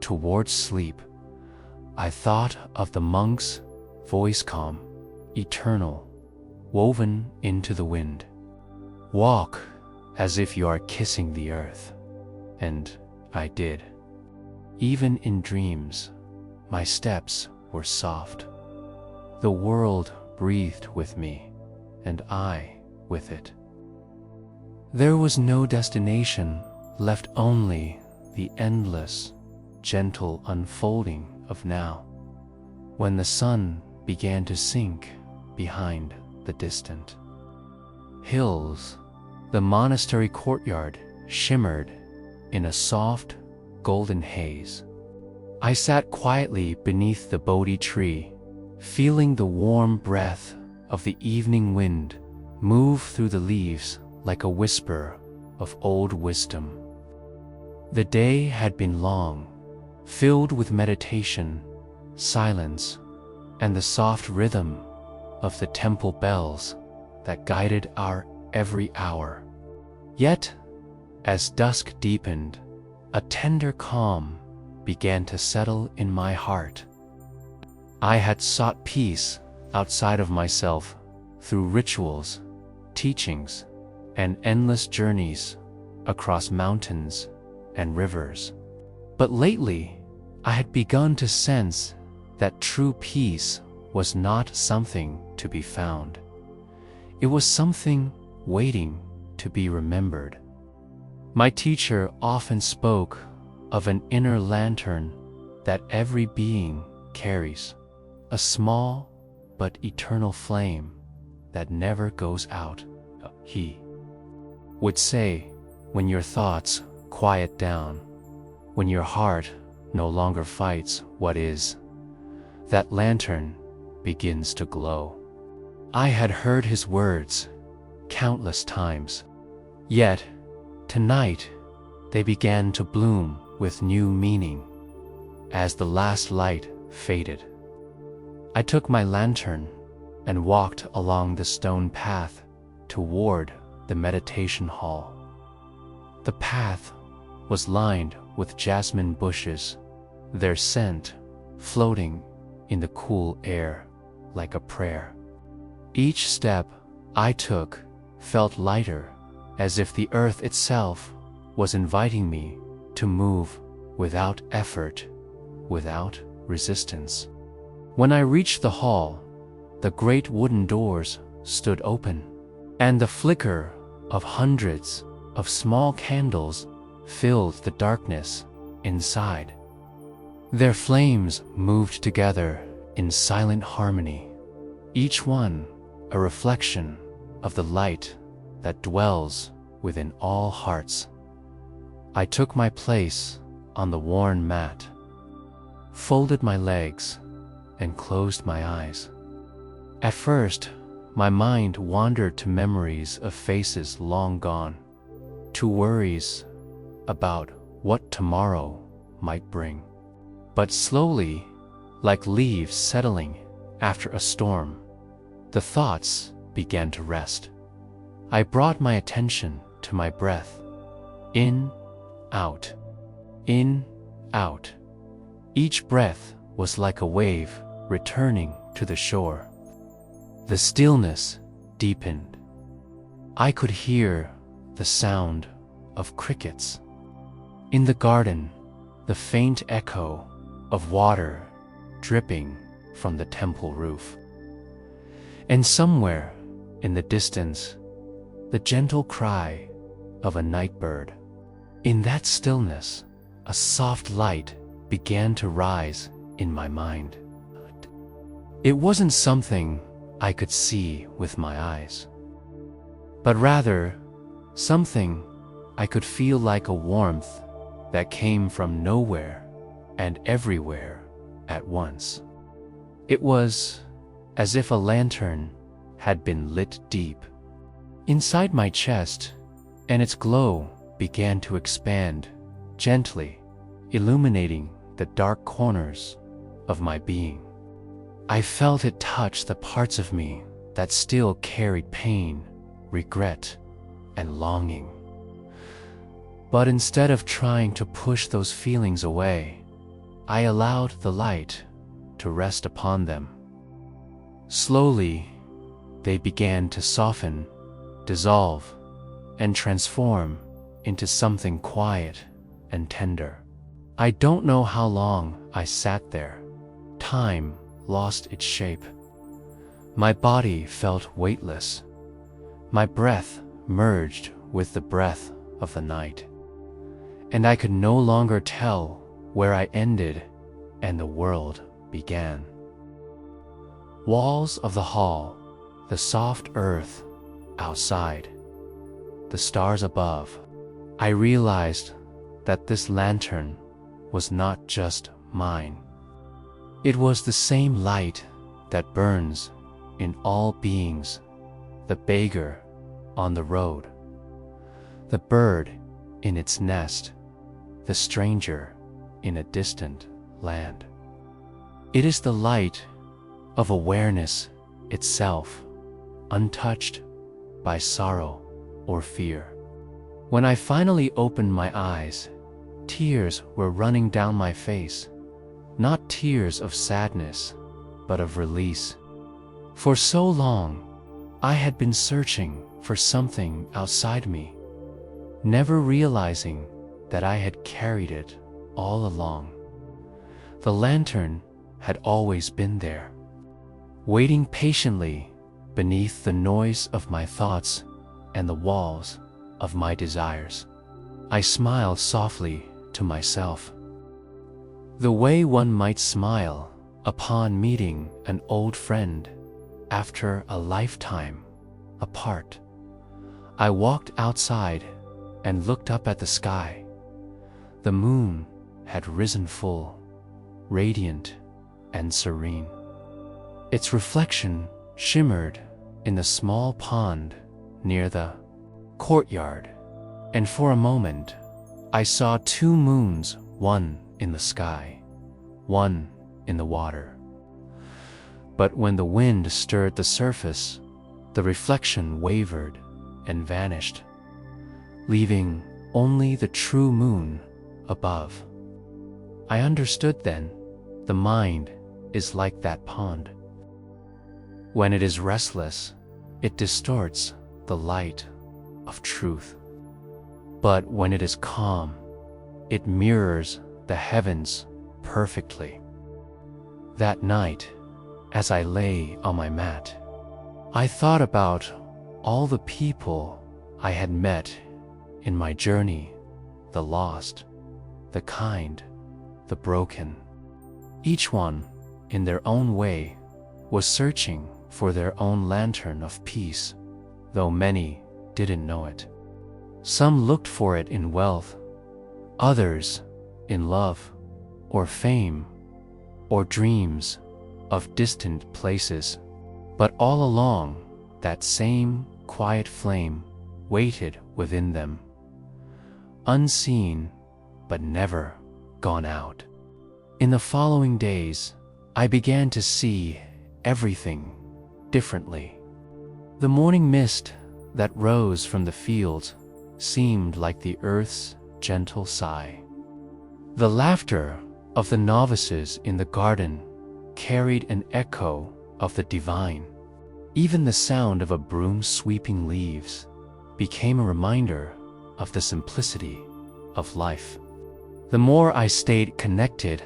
towards sleep, I thought of the monk's voice, calm, eternal, woven into the wind. Walk as if you are kissing the earth. And I did. Even in dreams, my steps were soft. The world breathed with me, and I with it. There was no destination left, only the endless, gentle unfolding of now. When the sun began to sink behind the distant hills, the monastery courtyard shimmered in a soft, golden haze. I sat quietly beneath the Bodhi tree, feeling the warm breath of the evening wind move through the leaves like a whisper of old wisdom. The day had been long, filled with meditation, silence, and the soft rhythm of the temple bells that guided our every hour. Yet, as dusk deepened, a tender calm began to settle in my heart. I had sought peace outside of myself through rituals, teachings, and endless journeys across mountains and rivers. But lately, I had begun to sense that true peace was not something to be found. It was something waiting to be remembered. My teacher often spoke of an inner lantern that every being carries, a small but eternal flame that never goes out. He would say, when your thoughts quiet down, when your heart no longer fights what is, that lantern begins to glow. I had heard his words countless times, yet tonight they began to bloom with new meaning. As the last light faded, I took my lantern and walked along the stone path toward the meditation hall. The path was lined with jasmine bushes, their scent floating in the cool air like a prayer. Each step I took felt lighter, as if the earth itself was inviting me to move without effort, without resistance. When I reached the hall, the great wooden doors stood open, and the flicker of hundreds of small candles filled the darkness inside. Their flames moved together in silent harmony, each one a reflection of the light that dwells within all hearts. I took my place on the worn mat, folded my legs, and closed my eyes. At first, my mind wandered to memories of faces long gone, to worries about what tomorrow might bring. But slowly, like leaves settling after a storm, the thoughts began to rest. I brought my attention to my breath. In, out, in, out. Each breath was like a wave returning to the shore. The stillness deepened. I could hear the sound of crickets. In the garden, the faint echo of water dripping from the temple roof. And somewhere in the distance, the gentle cry of a night bird. In that stillness, a soft light began to rise in my mind. It wasn't something I could see with my eyes, but rather something I could feel, like a warmth that came from nowhere and everywhere at once. It was as if a lantern had been lit deep inside my chest, and its glow began to expand gently, illuminating the dark corners of my being. I felt it touch the parts of me that still carried pain, regret, and longing. But instead of trying to push those feelings away, I allowed the light to rest upon them. Slowly, they began to soften, dissolve, and transform into something quiet and tender. I don't know how long I sat there. Time lost its shape. My body felt weightless. My breath merged with the breath of the night, and I could no longer tell where I ended and the world began. Walls of the hall, the soft earth outside, the stars above. I realized that this lantern was not just mine. It was the same light that burns in all beings, the beggar on the road, the bird in its nest, the stranger in a distant land. It is the light of awareness itself, untouched by sorrow or fear. When I finally opened my eyes, tears were running down my face, not tears of sadness, but of release. For so long, I had been searching for something outside me, never realizing that I had carried it all along. The lantern had always been there, waiting patiently beneath the noise of my thoughts and the walls of my desires. I smiled softly to myself, the way one might smile upon meeting an old friend after a lifetime apart. I walked outside and looked up at the sky. The moon had risen full, radiant and serene. Its reflection shimmered in the small pond near the courtyard, and for a moment I saw two moons, one in the sky, one in the water. But when the wind stirred the surface, the reflection wavered and vanished, leaving only the true moon above. I understood then, the mind is like that pond. When it is restless, it distorts the light of truth. But when it is calm, it mirrors the heavens perfectly. That night, as I lay on my mat, I thought about all the people I had met in my journey, the lost, the kind, the broken. Each one, in their own way, was searching for their own lantern of peace, though many didn't know it. Some looked for it in wealth, others in love, or fame, or dreams of distant places. But all along, that same quiet flame waited within them, unseen but never gone out. In the following days, I began to see everything differently. The morning mist that rose from the fields seemed like the earth's gentle sigh. The laughter of the novices in the garden carried an echo of the divine. Even the sound of a broom sweeping leaves became a reminder of the simplicity of life. The more I stayed connected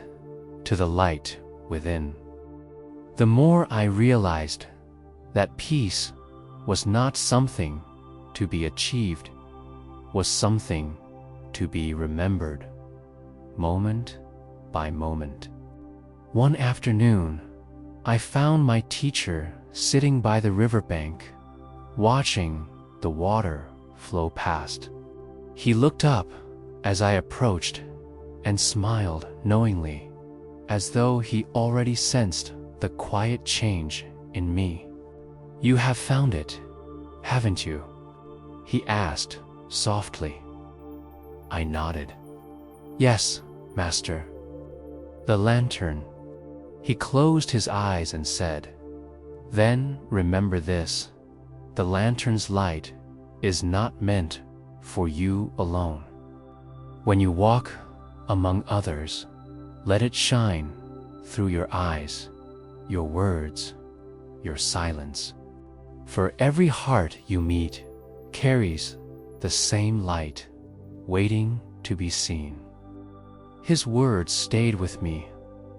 to the light within, the more I realized that peace was not something to be achieved, was something to be remembered, moment by moment. One afternoon, I found my teacher sitting by the riverbank, watching the water flow past. He looked up as I approached and smiled knowingly, as though he already sensed the quiet change in me. "You have found it, haven't you?" he asked softly. I nodded. "Yes, Master." "The lantern." He closed his eyes and said, "Then remember this, the lantern's light is not meant for you alone. When you walk among others, let it shine through your eyes, your words, your silence. For every heart you meet carries the same light, waiting to be seen." His words stayed with me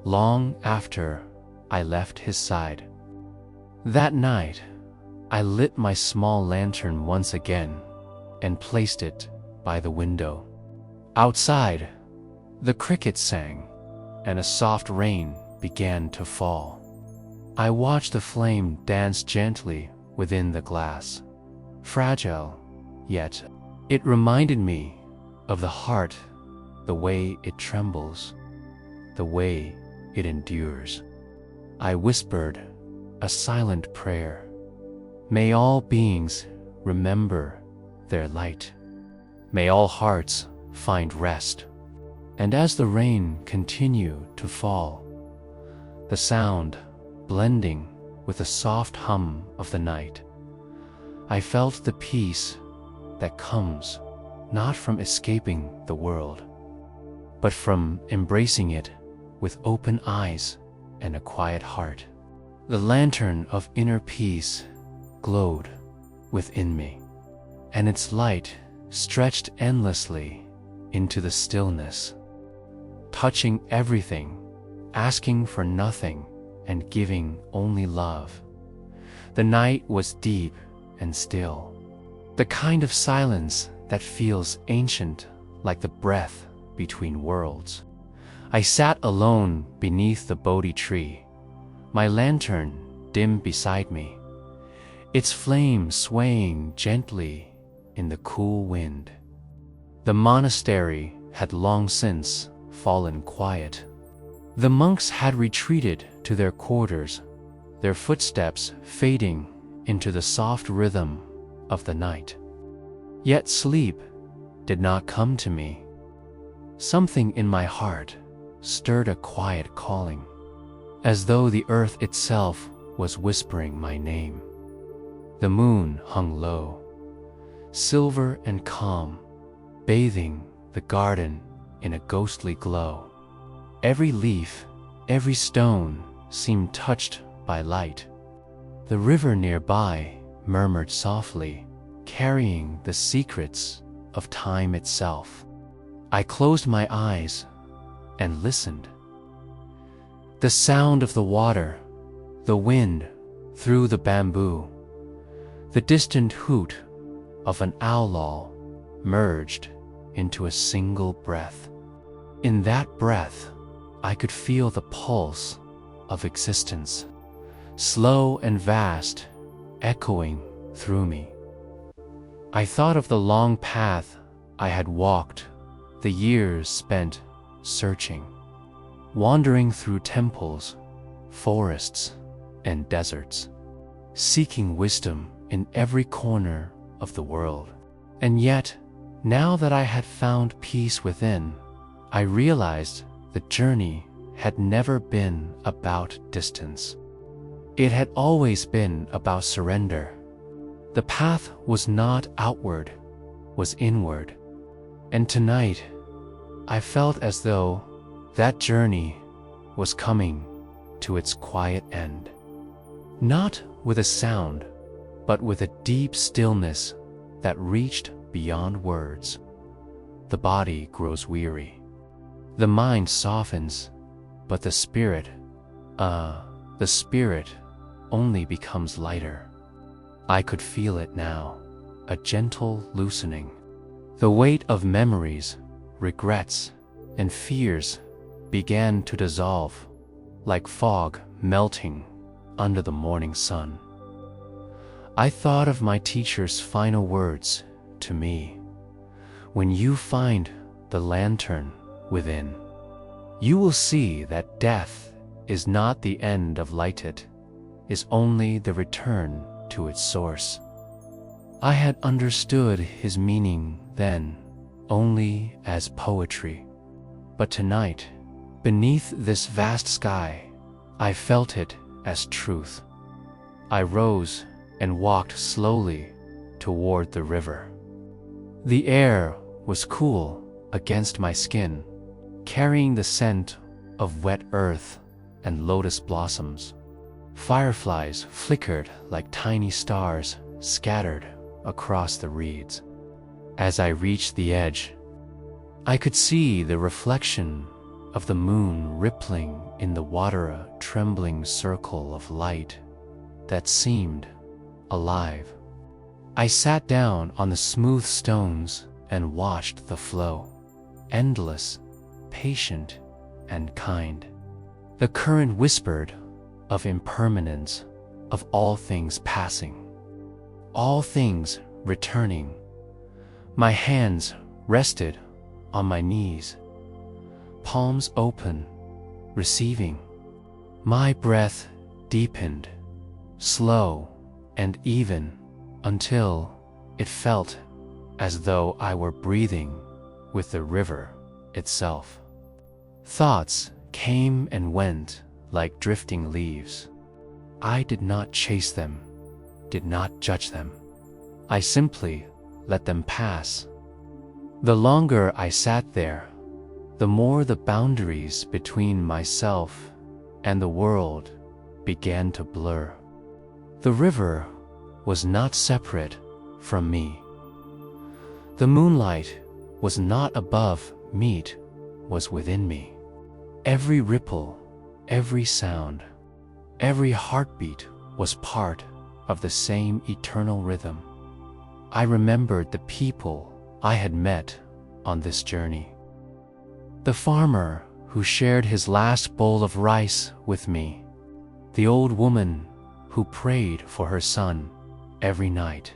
long after I left his side. That night, I lit my small lantern once again and placed it by the window. Outside, the crickets sang, and a soft rain began to fall. I watched the flame dance gently within the glass. Fragile, yet it reminded me of the heart, the way it trembles, the way it endures. I whispered a silent prayer. May all beings remember their light. May all hearts find rest And as the rain continued to fall, the sound blending with the soft hum of the night, I felt the peace that comes not from escaping the world, but from embracing it with open eyes and a quiet heart. The lantern of inner peace glowed within me, and its light stretched endlessly into the stillness, touching everything, asking for nothing, and giving only love. The night was deep and still, the kind of silence that feels ancient, like the breath between worlds. I sat alone beneath the Bodhi tree, my lantern dim beside me, its flame swaying gently in the cool wind. The monastery had long since fallen quiet. The monks had retreated to their quarters, their footsteps fading into the soft rhythm of the night. Yet sleep did not come to me. Something in my heart stirred a quiet calling, as though the earth itself was whispering my name. The moon hung low, silver and calm, bathing the garden in a ghostly glow. Every leaf, every stone seemed touched by light. The river nearby murmured softly, carrying the secrets of time itself. I closed my eyes and listened. The sound of the water, the wind through the bamboo, the distant hoot of an owl merged into a single breath. In that breath, I could feel the pulse of existence, slow and vast, echoing through me. I thought of the long path I had walked, the years spent searching, wandering through temples, forests, and deserts, seeking wisdom in every corner of the world. And yet, now that I had found peace within, I realized the journey had never been about distance. It had always been about surrender. The path was not outward, was inward. And tonight, I felt as though that journey was coming to its quiet end. Not with a sound, but with a deep stillness that reached beyond words. The body grows weary. The mind softens, but the spirit only becomes lighter. I could feel it now, a gentle loosening. The weight of memories, regrets, and fears began to dissolve, like fog melting under the morning sun. I thought of my teacher's final words to me: when you find the lantern within, you will see that death is not the end of light, it is only the return to its source. I had understood his meaning then only as poetry, but tonight, beneath this vast sky, I felt it as truth. I rose and walked slowly toward the river. The air was cool against my skin, carrying the scent of wet earth and lotus blossoms. Fireflies flickered like tiny stars scattered across the reeds. As I reached the edge, I could see the reflection of the moon rippling in the water, a trembling circle of light that seemed alive. I sat down on the smooth stones and watched the flow, endless, patient, and kind. The current whispered of impermanence, of all things passing, all things returning. My hands rested on my knees, palms open, receiving. My breath deepened, slow and even, until it felt as though I were breathing with the river itself. Thoughts came and went like drifting leaves. I did not chase them, did not judge them. I simply let them pass. The longer I sat there, the more the boundaries between myself and the world began to blur. The river was not separate from me. The moonlight was not above me, it was within me. Every ripple, every sound, every heartbeat was part of the same eternal rhythm. I remembered the people I had met on this journey. The farmer who shared his last bowl of rice with me. The old woman who prayed for her son every night.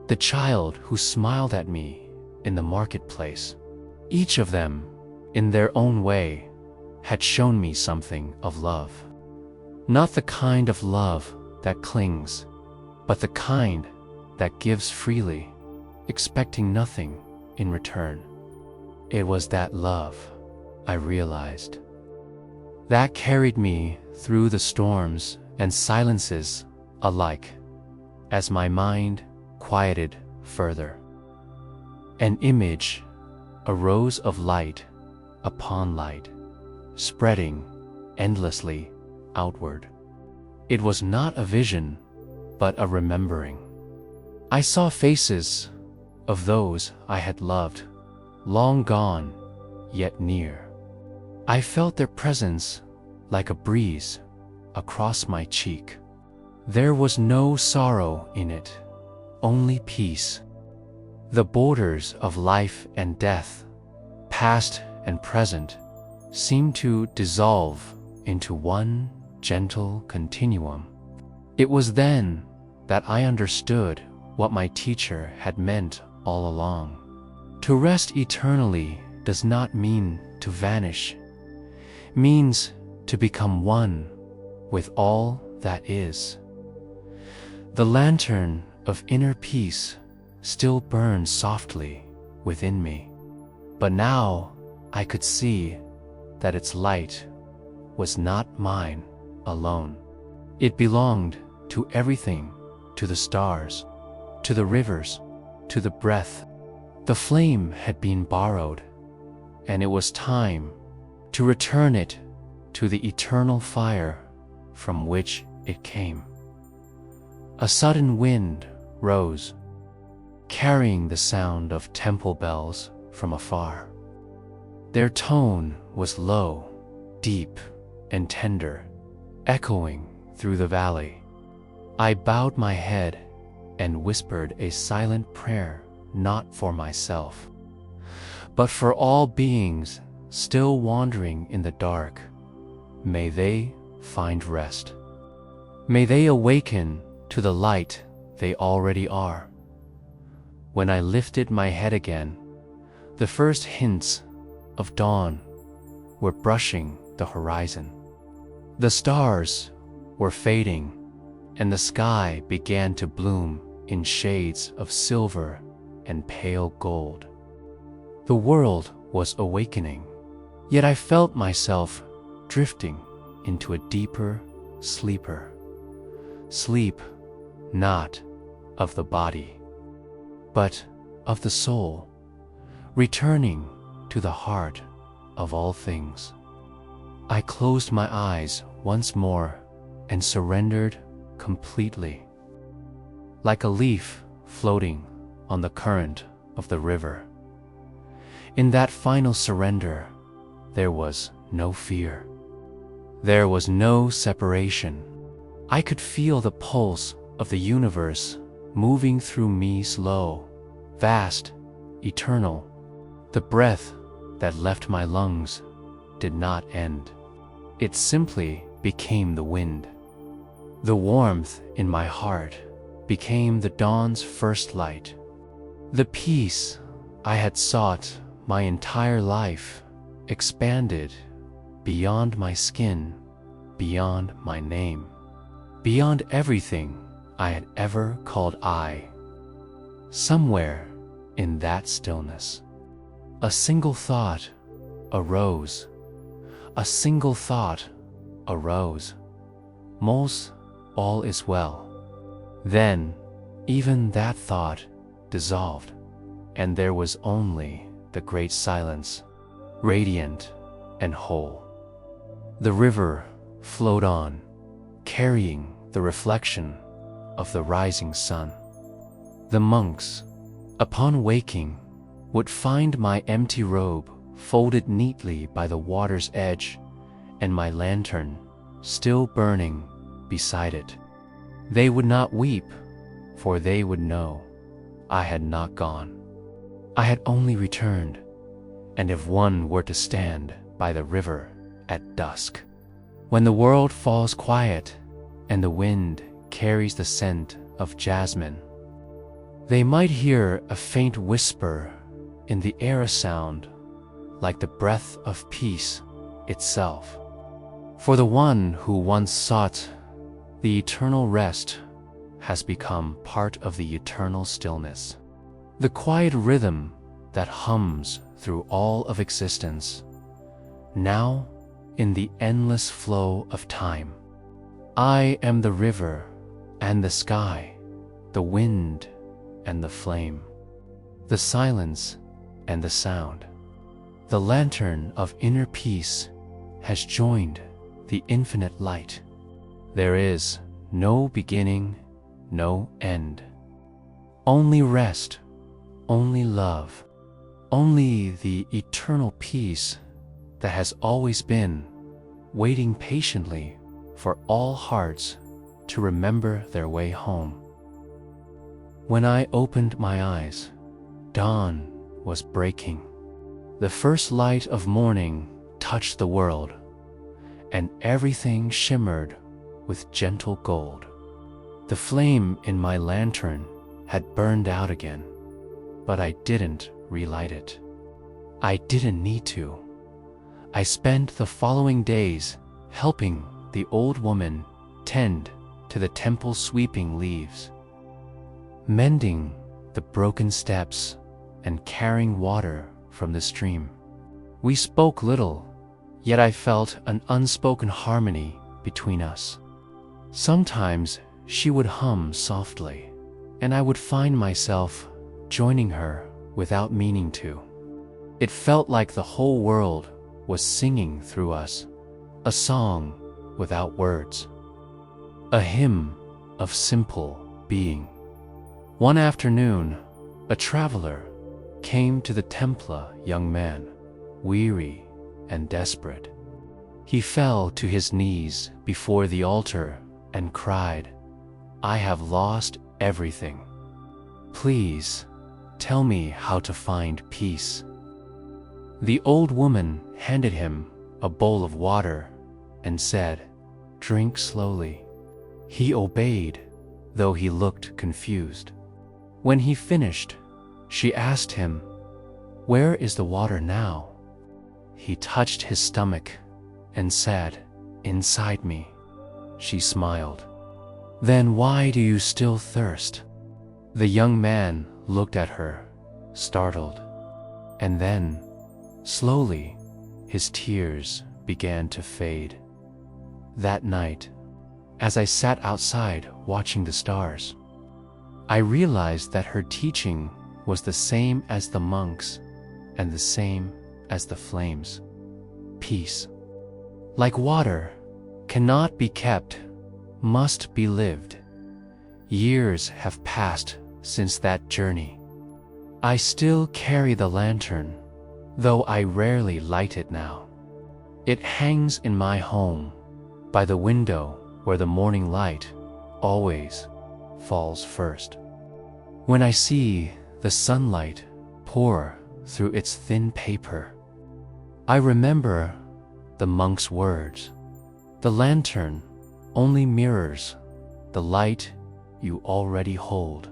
The child who smiled at me in the marketplace. Each of them, in their own way, had shown me something of love. Not the kind of love that clings, but the kind that gives freely, expecting nothing in return. It was that love, I realized, that carried me through the storms and silences alike, as my mind quieted further. An image arose of light upon light, spreading endlessly outward. It was not a vision, but a remembering. I saw faces of those I had loved, long gone, yet near. I felt their presence like a breeze across my cheek. There was no sorrow in it, only peace. The borders of life and death, past and present, seemed to dissolve into one gentle continuum. It was then that I understood what my teacher had meant all along. To rest eternally does not mean to vanish, means to become one with all that is. The lantern of inner peace still burned softly within me, but now I could see that its light was not mine alone. It belonged to everything, to the stars, to the rivers, to the breath. The flame had been borrowed, and it was time to return it to the eternal fire from which it came. A sudden wind rose, carrying the sound of temple bells from afar. Their tone was low, deep, and tender, echoing through the valley. I bowed my head and whispered a silent prayer, not for myself, but for all beings still wandering in the dark. May they find rest. May they awaken to the light they already are. When I lifted my head again, the first hints of dawn were brushing the horizon. The stars were fading, and the sky began to bloom in shades of silver and pale gold. The world was awakening, yet I felt myself drifting into a deeper sleeper. Sleep not of the body, but of the soul, returning to the heart of all things. I closed my eyes once more and surrendered completely, like a leaf floating on the current of the river. In that final surrender, there was no fear. There was no separation. I could feel the pulse of the universe moving through me, slow, vast, eternal. The breath that left my lungs did not end. It simply became the wind. The warmth in my heart became the dawn's first light. The peace I had sought my entire life expanded beyond my skin, beyond my name, beyond everything I had ever called I. Somewhere in that stillness, a single thought arose, a single thought arose. Most all is well. Then, even that thought dissolved, and there was only the great silence, radiant and whole. The river flowed on, carrying the reflection of the rising sun. The monks, upon waking, would find my empty robe folded neatly by the water's edge, and my lantern still burning beside it. They would not weep, for they would know I had not gone. I had only returned, and if one were to stand by the river at dusk, when the world falls quiet and the wind carries the scent of jasmine, they might hear a faint whisper in the air, a sound like the breath of peace itself. For the one who once sought the eternal rest has become part of the eternal stillness, the quiet rhythm that hums through all of existence. Now, in the endless flow of time, I am the river and the sky, the wind and the flame, the silence and the sound. The lantern of inner peace has joined the infinite light. There is no beginning, no end. Only rest, only love, only the eternal peace that has always been, waiting patiently for all hearts to remember their way home. When I opened my eyes, dawn was breaking. The first light of morning touched the world, and everything shimmered with gentle gold. The flame in my lantern had burned out again, but I didn't relight it. I didn't need to. I spent the following days helping the old woman tend to the temple sweeping leaves, mending the broken steps and carrying water from the stream. We spoke little, yet I felt an unspoken harmony between us. Sometimes she would hum softly, and I would find myself joining her without meaning to. It felt like the whole world was singing through us, a song without words, a hymn of simple being. One afternoon, a traveler came to the temple, young man, weary and desperate. He fell to his knees before the altar and cried, "I have lost everything. Please tell me how to find peace." The old woman handed him a bowl of water and said, "Drink slowly." He obeyed, though he looked confused. When he finished, she asked him, "Where is the water now?" He touched his stomach and said, "Inside me." She smiled. "Then why do you still thirst?" The young man looked at her, startled, and then, slowly, his tears began to fade. That night, as I sat outside watching the stars, I realized that her teaching was the same as the monks and the same as the flames. Peace, like water, cannot be kept, must be lived. Years have passed since that journey. I still carry the lantern, though I rarely light it now. It hangs in my home, by the window where the morning light always falls first. When I see the sunlight pour through its thin paper, I remember the monk's words. The lantern only mirrors the light you already hold.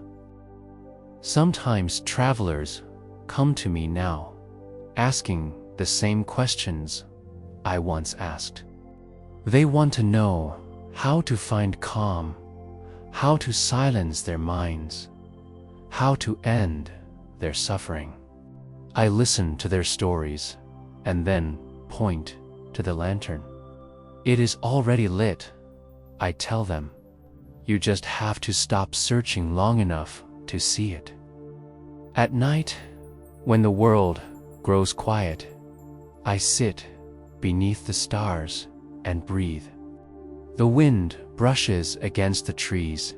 Sometimes travelers come to me now, asking the same questions I once asked. They want to know how to find calm, how to silence their minds, how to end their suffering. I listen to their stories and then point to the lantern. It is already lit, I tell them. You just have to stop searching long enough to see it. At night, when the world grows quiet, I sit beneath the stars and breathe. The wind brushes against the trees,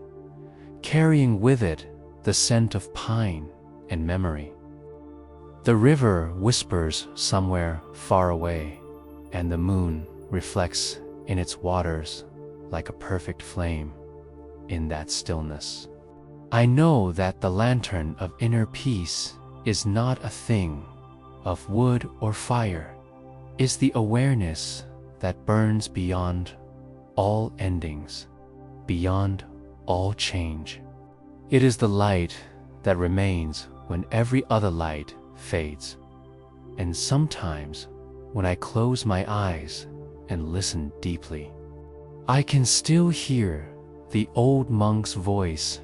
carrying with it the scent of pine and memory. The river whispers somewhere far away, and the moon reflects in its waters like a perfect flame in that stillness. I know that the lantern of inner peace is not a thing of wood or fire, is the awareness that burns beyond all endings, beyond all change. It is the light that remains when every other light fades. And sometimes, when I close my eyes and listen deeply, I can still hear the old monk's voice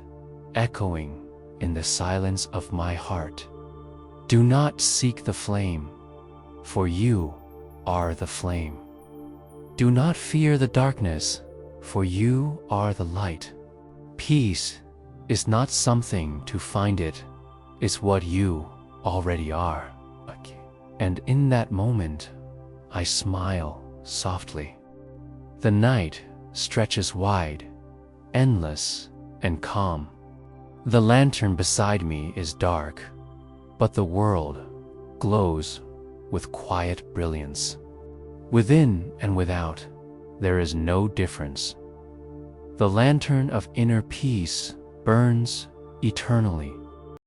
echoing in the silence of my heart. Do not seek the flame, for you are the flame. Do not fear the darkness, for you are the light. Peace is not something to find, it is what you already are. And in that moment, I smile softly. The night stretches wide, endless and calm. The lantern beside me is dark, but the world glows with quiet brilliance. Within and without, there is no difference. The lantern of inner peace burns eternally.